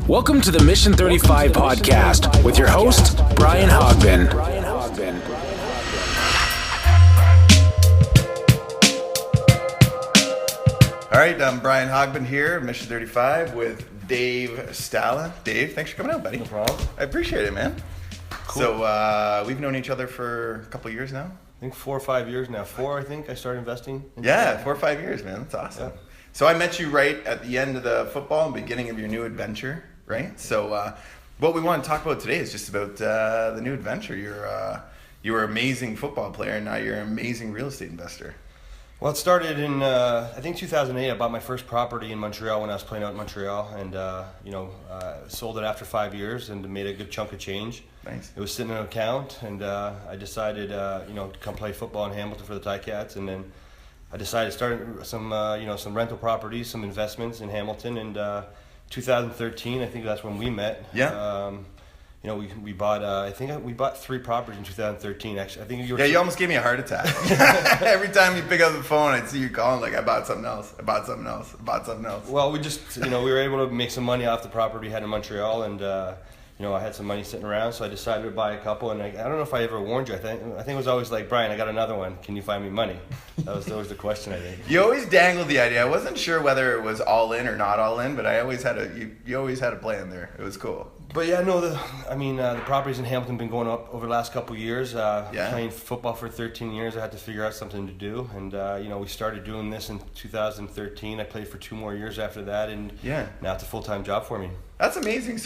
Welcome to the Mission35 Podcast with your host, Brian Hogbin. All right, I'm Brian Hogbin here, Mission35 with Dave Stala. Dave, thanks for coming out, buddy. No problem. I appreciate it, man. Cool. So we've known each other for a couple years now? I think 4 or 5 years now. I think I started investing. Yeah, 4 or 5 years, man. That's awesome. Yeah. So I met you right at the end of the football and beginning of your new adventure, right? So what we want to talk about today is just about the new adventure. You were an amazing football player, and now you're an amazing real estate investor. Well, it started in, I think 2008. I bought my first property in Montreal when I was playing out in Montreal, and sold it after 5 years and made a good chunk of change. Nice. It was sitting in an account, and I decided, to come play football in Hamilton for the Ticats, and then I decided to start some rental properties, some investments in Hamilton, and 2013, I think that's when we met. Yeah. We bought. I think we bought 3 properties in 2013. Actually, I think you were. Yeah, you almost gave me a heart attack. Every time you pick up the phone, I'd see you calling like, I bought something else. Well, we just, we were able to make some money off the property we had in Montreal, and I had some money sitting around, so I decided to buy a couple. And I don't know if I ever warned you. I think it was always like, Brian, I got another one. Can you find me money? That was always the question, I think. You always dangled the idea. I wasn't sure whether it was all in or not all in, but I always had you always had a plan there. It was cool. But yeah, no, the properties in Hamilton have been going up over the last couple of years. Playing football for 13 years, I had to figure out something to do. And, we started doing this in 2013. I played for 2 more years after that, and now it's a full-time job for me. That's amazing.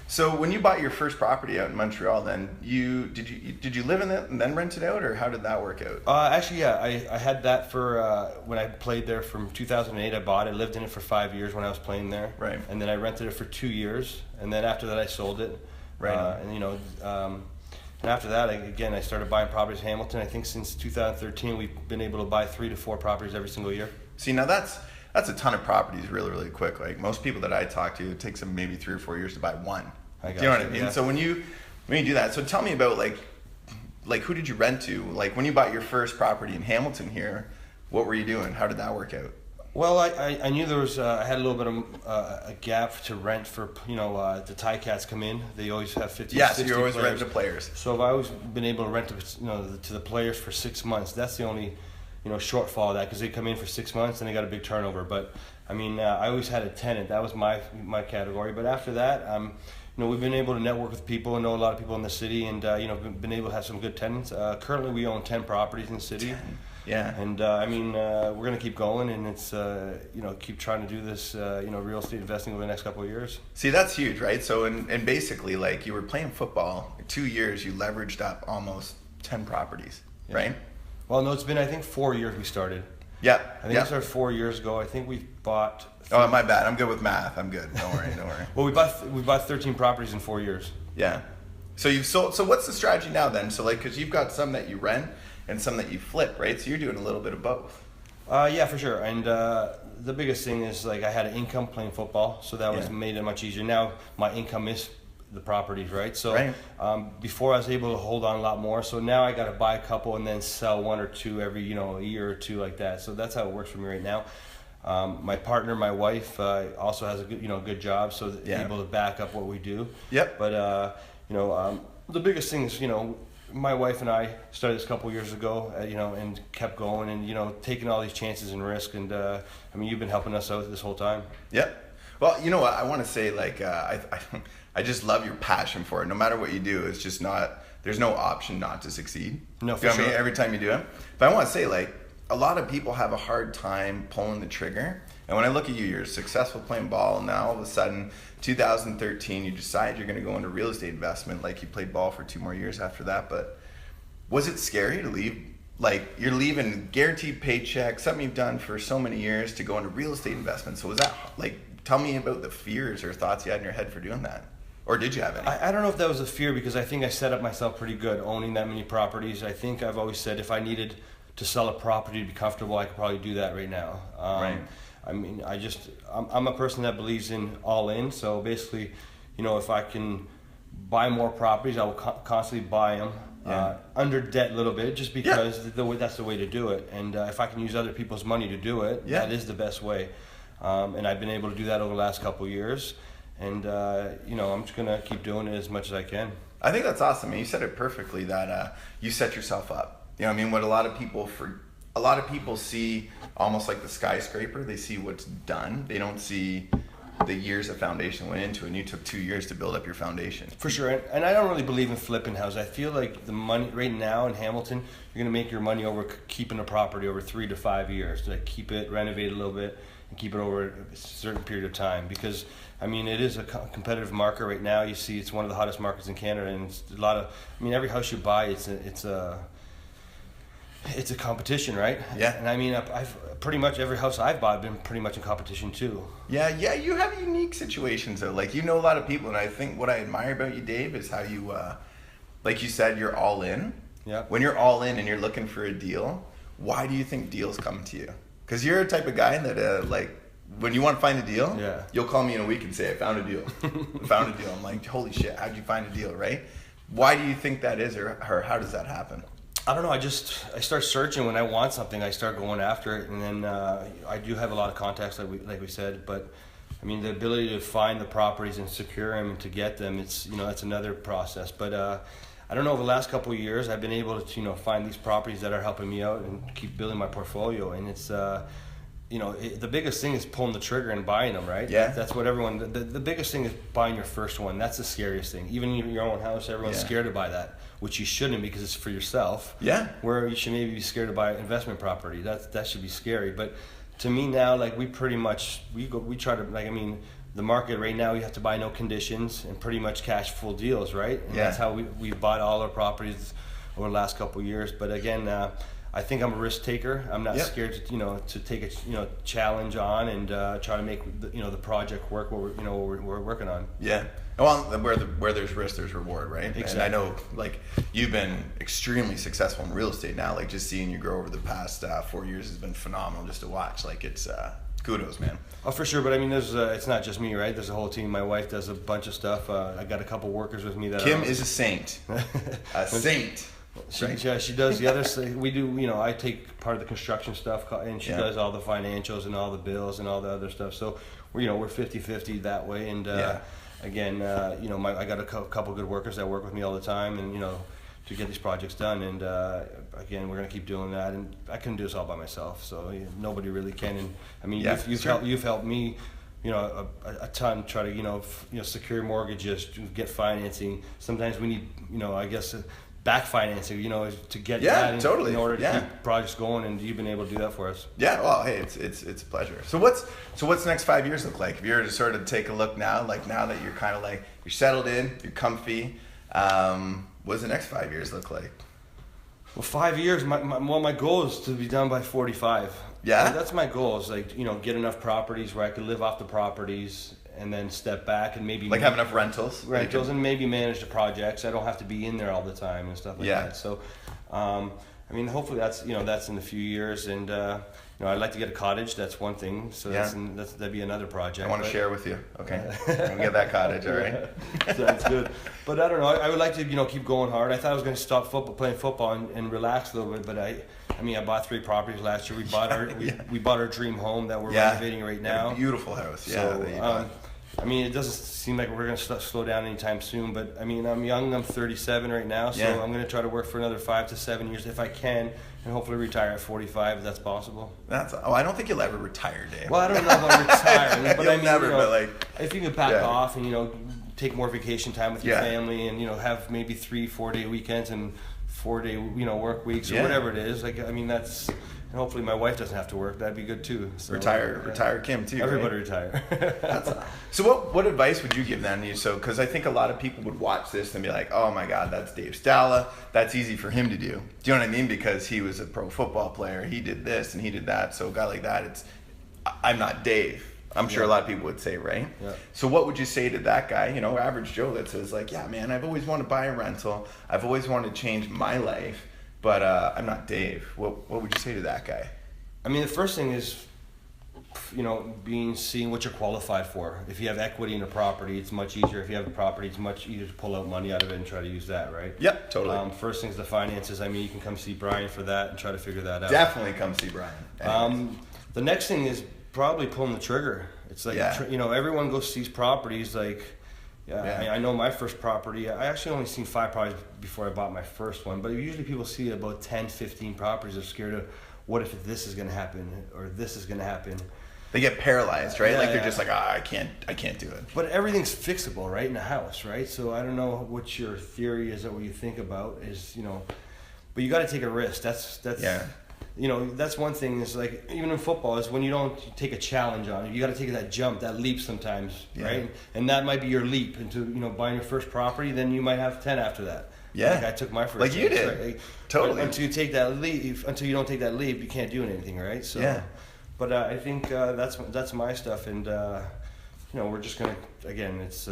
So when you bought your first property out in Montreal, then did you live in it and then rent it out, or how did that work out? Actually, yeah, I had that for when I played there from 2008. I bought it, lived in it for 5 years when I was playing there, right? And then I rented it for 2 years, and then after that I sold it, right? And after that, I started buying properties in Hamilton. I think since 2013, we've been able to buy 3 to 4 properties every single year. See, now that's a ton of properties really, really quick. Like most people that I talk to, it takes them maybe 3 or 4 years to buy one. Do you know what I mean? Yeah. So when you do that, so tell me about like who did you rent to? Like when you bought your first property in Hamilton here, what were you doing? How did that work out? Well, I knew there was I had a little bit of a gap to rent for the Ticats come in. They always have 50. Yeah, 60 so you're always players. renting to players. So I've always been able to rent to the players for 6 months. That's the only shortfall of that, because they come in for 6 months and they got a big turnover. But I always had a tenant. That was my category. But after that, we've been able to network with people and know a lot of people in the city, and been able to have some good tenants. Currently, we own 10 properties in the city. 10. Yeah. And we're gonna keep going, and it's keep trying to do this real estate investing over the next couple of years. See, that's huge, right? So and basically, like, you were playing football 2 years, you leveraged up almost 10 properties, right? Well, no, it's been, I think, 4 years we started. Yeah. I think it started 4 years ago. I think we bought. Oh, my bad. I'm good with math. I'm good. Don't worry. Well, we bought 13 properties in 4 years. Yeah. So you've sold. So what's the strategy now then? So because you've got some that you rent and some that you flip, right? So you're doing a little bit of both. Yeah, for sure. And the biggest thing is, like, I had an income playing football, so that made it much easier. Now my income is the properties, right? So before I was able to hold on a lot more. So now I got to buy a couple and then sell 1 or 2 every a year or 2, like that. So that's how it works for me right now. My partner, my wife, also has a good job, so able to back up what we do. Yep. But the biggest thing is my wife and I started this a couple years ago, and kept going, and taking all these chances and risk, and you've been helping us out this whole time. Yep. Well, you know what I want to say, like I just love your passion for it. No matter what you do, it's just there's no option not to succeed. No, for sure. Every time you do it. But I want to say, like, a lot of people have a hard time pulling the trigger. And when I look at you, you're successful playing ball, and now all of a sudden, 2013, you decide you're going to go into real estate investment. Like, you played ball for 2 more years after that. But was it scary to leave? Like, you're leaving guaranteed paycheck, something you've done for so many years, to go into real estate investment. So was that, like, tell me about the fears or thoughts you had in your head for doing that. Or did you have any? I don't know if that was a fear, because I think I set up myself pretty good owning that many properties. I think I've always said if I needed to sell a property to be comfortable, I could probably do that right now. Right. I'm a person that believes in all in. So basically, if I can buy more properties, I will constantly buy them under debt a little bit, just because that's the way to do it. And if I can use other people's money to do it, that is the best way. And I've been able to do that over the last couple of years. And I'm just gonna keep doing it as much as I can. I think that's awesome. And you said it perfectly that you set yourself up. You know, I mean, what a lot of people see almost like the skyscraper. They see what's done. They don't see the years of foundation went into it, and you took 2 years to build up your foundation. For sure, and I don't really believe in flipping houses. I feel like the money right now in Hamilton, you're gonna make your money over keeping a property over 3 to 5 years. Like keep it, renovate a little bit, and keep it over a certain period of time. Because I mean, it is a competitive market right now. You see, it's one of the hottest markets in Canada, and it's a lot of. I mean, every house you buy, it's a competition, right? Yeah. And I mean, I've pretty much every house I've bought been pretty much in competition too. Yeah. You have unique situations though. Like, you know a lot of people, and I think what I admire about you, Dave, is how you, like you said, you're all in. Yeah. When you're all in and you're looking for a deal, why do you think deals come to you? Because you're a type of guy that, like, when you want to find a deal, you'll call me in a week and say, I found a deal. I found a deal. I'm like, holy shit, how'd you find a deal, right? Why do you think that is, or how does that happen? I don't know. I start searching when I want something. I start going after it, and then I do have a lot of contacts, like we said. But I mean, the ability to find the properties and secure them and to get them, it's that's another process. But I don't know. Over the last couple of years, I've been able to find these properties that are helping me out and keep building my portfolio. And it's the biggest thing is pulling the trigger and buying them, right? Yeah. That's what everyone. The biggest thing is buying your first one. That's the scariest thing. Even in your own house, everyone's scared to buy that, which you shouldn't, because it's for yourself. Yeah. Where you should maybe be scared to buy investment property. That should be scary. But to me now, like, we pretty much we try to, like, I mean, the market right now, you have to buy no conditions and pretty much cash full deals, right? And that's how we bought all our properties over the last couple of years. But again, I think I'm a risk taker. I'm not scared to take a challenge on and try to make the project work. What we're working on. Yeah. Well, where there's risk, there's reward, right? Exactly. And I know, like, you've been extremely successful in real estate now. Like, just seeing you grow over the past 4 years has been phenomenal just to watch. Like, it's kudos, man. Oh, for sure. But I mean, there's it's not just me, right? There's a whole team. My wife does a bunch of stuff. I got a couple workers with me that. Kim is a saint. A saint. She does the other. We do. I take part of the construction stuff, and she does all the financials and all the bills and all the other stuff. So we're 50-50 that way. And again, I got a couple good workers that work with me all the time, and to get these projects done. And again, we're gonna keep doing that. And I couldn't do this all by myself, so nobody really can. And I mean, you've helped me. A ton. Try to secure mortgages, get financing. Sometimes we need I guess. Back financing, to get that in order to keep projects going, and you've been able to do that for us. Yeah, well, hey, it's a pleasure. So what's the next 5 years look like? If you were to sort of take a look now, like now that you're kind of like you're settled in, you're comfy, what does the next 5 years look like? Well, 5 years. My goal is to be done by 45. Yeah, that's my goal. Is like get enough properties where I could live off the properties. And then step back and maybe have enough rentals and maybe manage the projects. I don't have to be in there all the time and stuff like that. So, I mean, hopefully that's in a few years. And I'd like to get a cottage. That's one thing. So that'd be another project. I want to share with you. Okay, we'll get that cottage. All right. That's good. But I don't know. I would like to keep going hard. I thought I was going to stop playing football and relax a little bit. But I bought 3 properties last year. We bought our dream home that we're renovating right now. A beautiful house. So, it doesn't seem like we're going to slow down anytime soon, but I'm young. I'm 37 right now, so I'm going to try to work for another 5 to 7 years if I can, and hopefully retire at 45 if that's possible. I don't think you'll ever retire, Dave. Well, I don't know about retiring, but but if you can back off and take more vacation time with your family and have maybe 3-4 day weekends and 4-day work weeks or whatever it is. That's. And hopefully my wife doesn't have to work. That'd be good too. So, retire Kim too. Everybody retire. So what advice would you give them? Because I think a lot of people would watch this and be like, oh my God, that's Dave Stala. That's easy for him to do. Do you know what I mean? Because he was a pro football player. He did this and he did that. So a guy like that, I'm not Dave. I'm sure a lot of people would say, right? Yeah. So what would you say to that guy, average Joe that says like, yeah, man, I've always wanted to buy a rental. I've always wanted to change my life. But I'm not Dave. What would you say to that guy? I mean, the first thing is, seeing what you're qualified for. If you have equity in a property, it's much easier. If you have a property, it's much easier to pull out money out of it and try to use that, right? Yep, totally. First thing's the finances. You can come see Brian for that and try to figure that out. Definitely come see Brian. The next thing is probably pulling the trigger. It's like, everyone goes sees properties like, I know my first property, I actually only seen 5 properties before I bought my first one, but usually people see about 10, 15 properties. They're scared of, what if this is going to happen or this is going to happen? They get paralyzed, right? They're just like, I can't do it. But everything's fixable, right, in a house, right? So I don't know what your theory is or what you think about is, but you got to take a risk. That's that's one thing is like, even in football, is when you don't take a challenge on it, you got to take that jump, that leap sometimes, right? And that might be your leap into, buying your first property, then you might have 10 after that. Yeah. Like I took my first. Like you did. Right? Totally. Until you take that leap, until you don't take that leap, you can't do anything, right? So, but I think that's my stuff, and we're just gonna, again, it's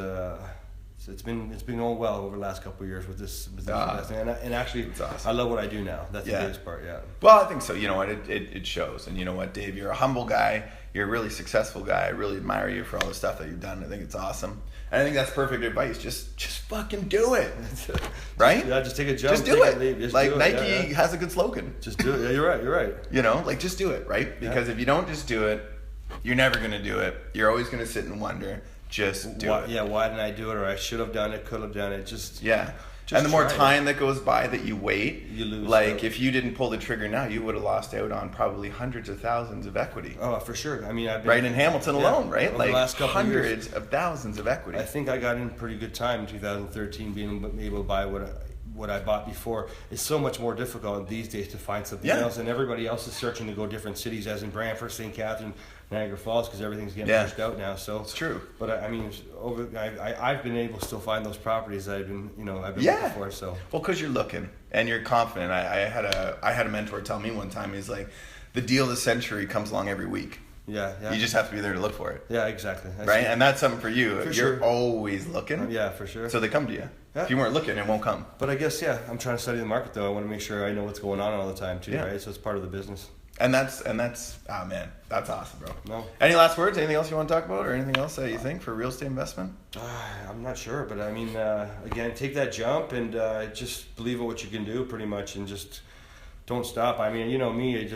been going well over the last couple of years with this investing, and actually awesome. I love what I do now. That's the biggest part. Yeah. Well, I think so. You know what? It shows, and you know what, Dave? You're a humble guy. You're a really successful guy. I really admire you for all the stuff that you've done. I think it's awesome. And I think that's perfect advice. Just fucking do it, right? Yeah, just take a jump. Just do it. Just like do it. Nike has a good slogan. Just do it. Yeah, you're right. Just do it, right? Because if you don't just do it, you're never gonna do it. You're always gonna sit and wonder. Just do it. Yeah, why didn't I do it? Or I should have done it, could have done it. Just and the more time that goes by that you wait, you lose. Like if you didn't pull the trigger now, you would have lost out on probably hundreds of thousands of equity. Oh, for sure. I mean, I've been right in Hamilton alone, right? Over like the last couple hundreds of thousands of equity. I think I got in pretty good time in 2013, being able to buy what I bought before. It's so much more difficult these days to find something else, and everybody else is searching to go different cities, as in Brantford, St. Catherine, Niagara Falls, because everything's getting pushed out now. So it's true. But I mean, I've been able to still find those properties that I've been looking for. So because you're looking and you're confident. I had a mentor tell me one time, he's like, the deal of the century comes along every week. Yeah. You just have to be there to look for it. Yeah, exactly. Right? And that's something for you. For you're sure. always looking. Yeah, for sure. So they come to you. Yeah. If you weren't looking, it won't come. But I guess, I'm trying to study the market, though. I want to make sure I know what's going on all the time, too, right? So it's part of the business. And that's oh man, that's awesome, bro. No. Any last words? Anything else you want to talk about, or anything else that you think for real estate investment? I'm not sure, but I mean, again, take that jump and just believe in what you can do, pretty much, and just don't stop. I mean, you know me.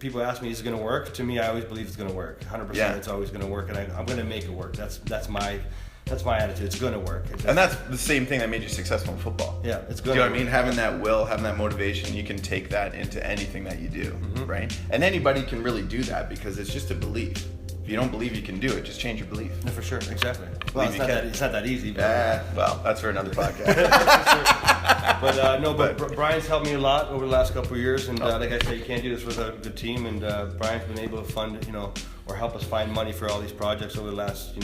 People ask me, is it going to work? To me, I always believe it's going to work. 100%, it's always going to work, and I'm going to make it work. That's my attitude. It's going to work. And that's the same thing that made you successful in football. Yeah, it's good. Do you know what I mean? Having that will, having that motivation, you can take that into anything that you do, right? And anybody can really do that because it's just a belief. If you don't believe you can do it, just change your belief. Yeah, for sure, exactly. Well, it's not that easy. But well, that's for another podcast. But Brian's helped me a lot over the last couple of years, and like I said, you can't do this with a good team. And Brian's been able to fund, or help us find money for all these projects over the last,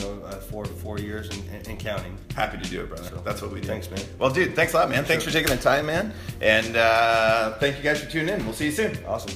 4 years and counting. Happy to do it, brother. So, that's what we do. Thanks, man. Well, dude, thanks a lot, man. Thanks for taking the time, man. And thank you guys for tuning in. We'll see you soon. Awesome.